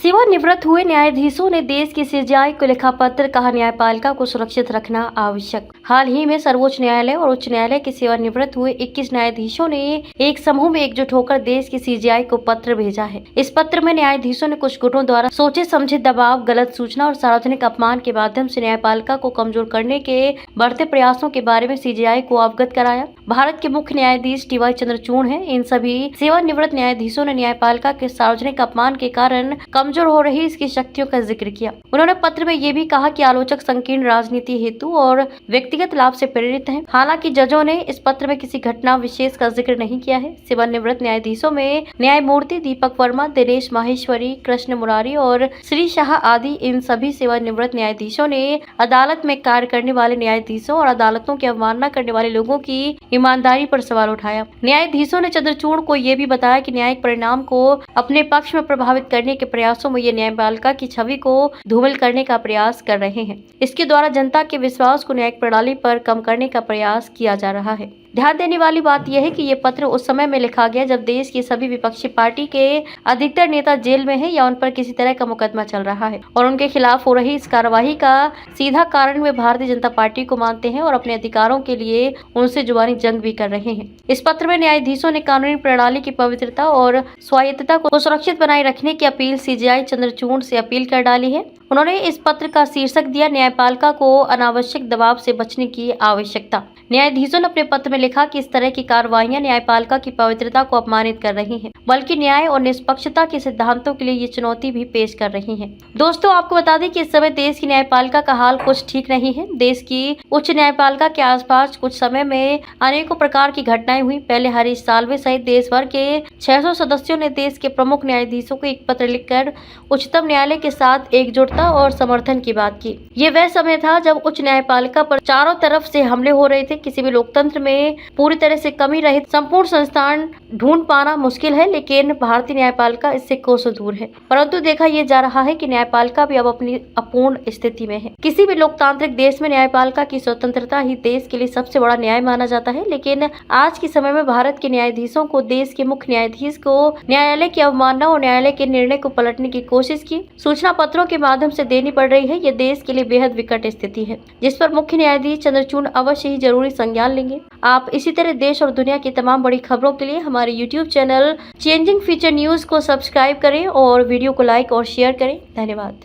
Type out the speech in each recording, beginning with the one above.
सेवानिवृत्त हुए न्यायाधीशों ने देश की सीजेआई को लिखा पत्र, कहा न्यायपालिका को सुरक्षित रखना आवश्यक। हाल ही में सर्वोच्च न्यायालय और उच्च न्यायालय के सेवानिवृत्त हुए 21 न्यायाधीशों ने एक समूह में एकजुट होकर देश की सीजेआई को पत्र भेजा है। इस पत्र में न्यायाधीशों ने कुछ गुटों द्वारा सोचे समझे दबाव, गलत सूचना और सार्वजनिक अपमान के माध्यम से न्यायपालिका को कमजोर करने के बढ़ते प्रयासों के बारे में सीजेआई को अवगत कराया। भारत के मुख्य न्यायाधीश टी.वाई. चंद्रचूड़ हैं। इन सभी सेवानिवृत्त न्यायाधीशों ने न्यायपालिका के सार्वजनिक अपमान के कारण कमजोर हो रही इसकी शक्तियों का जिक्र किया। उन्होंने पत्र में ये भी कहा कि आलोचक संकीर्ण राजनीति हेतु और व्यक्तिगत लाभ से प्रेरित हैं। हालांकि जजों ने इस पत्र में किसी घटना विशेष का जिक्र नहीं किया है। सेवानिवृत्त न्यायाधीशों में न्यायमूर्ति दीपक वर्मा, दिनेश माहेश्वरी, कृष्ण मुरारी और श्री शाह आदि इन सभी सेवानिवृत्त न्यायाधीशों ने अदालत में कार्य करने वाले न्यायाधीशों और अदालतों की अवमानना करने वाले लोगों की ईमानदारी पर सवाल उठाया। न्यायाधीशों ने चंद्रचूड़ को ये भी बताया कि न्यायिक परिणाम को अपने पक्ष में प्रभावित करने के प्रयासों में ये न्यायपालिका की छवि को धूमिल करने का प्रयास कर रहे हैं। इसके द्वारा जनता के विश्वास को न्यायिक प्रणाली पर कम करने का प्रयास किया जा रहा है। ध्यान देने वाली बात यह है कि ये पत्र उस समय में लिखा गया जब देश की सभी विपक्षी पार्टी के अधिकतर नेता जेल में हैं या उन पर किसी तरह का मुकदमा चल रहा है और उनके खिलाफ हो रही इस कार्यवाही का सीधा कारण वे भारतीय जनता पार्टी को मानते हैं और अपने अधिकारों के लिए उनसे जुबानी जंग भी कर रहे हैं। इस पत्र में न्यायाधीशों ने कानूनी प्रणाली की पवित्रता और स्वायत्तता को सुरक्षित बनाए रखने की अपील सीजेआई चंद्रचूड़ से अपील कर डाली है। उन्होंने इस पत्र का शीर्षक दिया, न्यायपालिका को अनावश्यक दबाव से बचने की आवश्यकता। न्यायाधीशों ने अपने पत्र में लिखा कि इस तरह की कार्रवाइयां न्यायपालिका की पवित्रता को अपमानित कर रही हैं, बल्कि न्याय और निष्पक्षता के सिद्धांतों के लिए ये चुनौती भी पेश कर रही हैं। दोस्तों, आपको बता दें कि इस समय देश की न्यायपालिका का हाल कुछ ठीक नहीं है। देश की उच्च न्यायपालिका के आसपास कुछ समय में अनेकों प्रकार की घटनाएं हुई। पहले हरीश साल्वे सहित देश भर के 600 सदस्यों ने देश के प्रमुख न्यायाधीशों को एक पत्र लिखकर उच्चतम न्यायालय के साथ एकजुटता और समर्थन की बात की। ये वह समय था जब उच्च न्यायपालिका पर चारों तरफ से हमले हो रहे थे। किसी भी लोकतंत्र में पूरी तरह से कमी रहित संपूर्ण संस्थान ढूंढ पाना मुश्किल है, लेकिन भारतीय न्यायपालिका इससे कोसों दूर है। परंतु देखा यह जा रहा है कि न्यायपालिका भी अब अपनी अपूर्ण स्थिति में है। किसी भी लोकतांत्रिक देश में न्यायपालिका की स्वतंत्रता ही देश के लिए सबसे बड़ा न्याय माना जाता है, लेकिन आज के समय में भारत के न्यायाधीशों को देश के मुख्य न्यायाधीश को न्यायालय की अवमानना और न्यायालय के निर्णय को पलटने की कोशिश की सूचना पत्रों के माध्यम से देनी पड़ रही है। यह देश के लिए बेहद विकट स्थिति है, जिस पर मुख्य न्यायाधीश चंद्रचूड़ अवश्य ही जरूरी संज्ञान लेंगे। आप इसी तरह देश और दुनिया की तमाम बड़ी खबरों के लिए हमारे YouTube channel changing future news को सब्सक्राइब करें और वीडियो को लाइक और शेयर करें। धन्यवाद।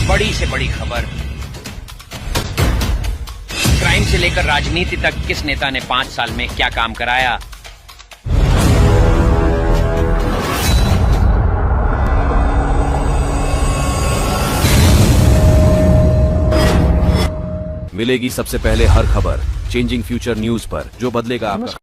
बड़ी से बड़ी खबर, क्राइम से लेकर राजनीति तक किस नेता ने 5 साल में क्या काम कराया। मिलेगी सबसे पहले हर खबर चेंजिंग फ्यूचर न्यूज पर, जो बदलेगा आपका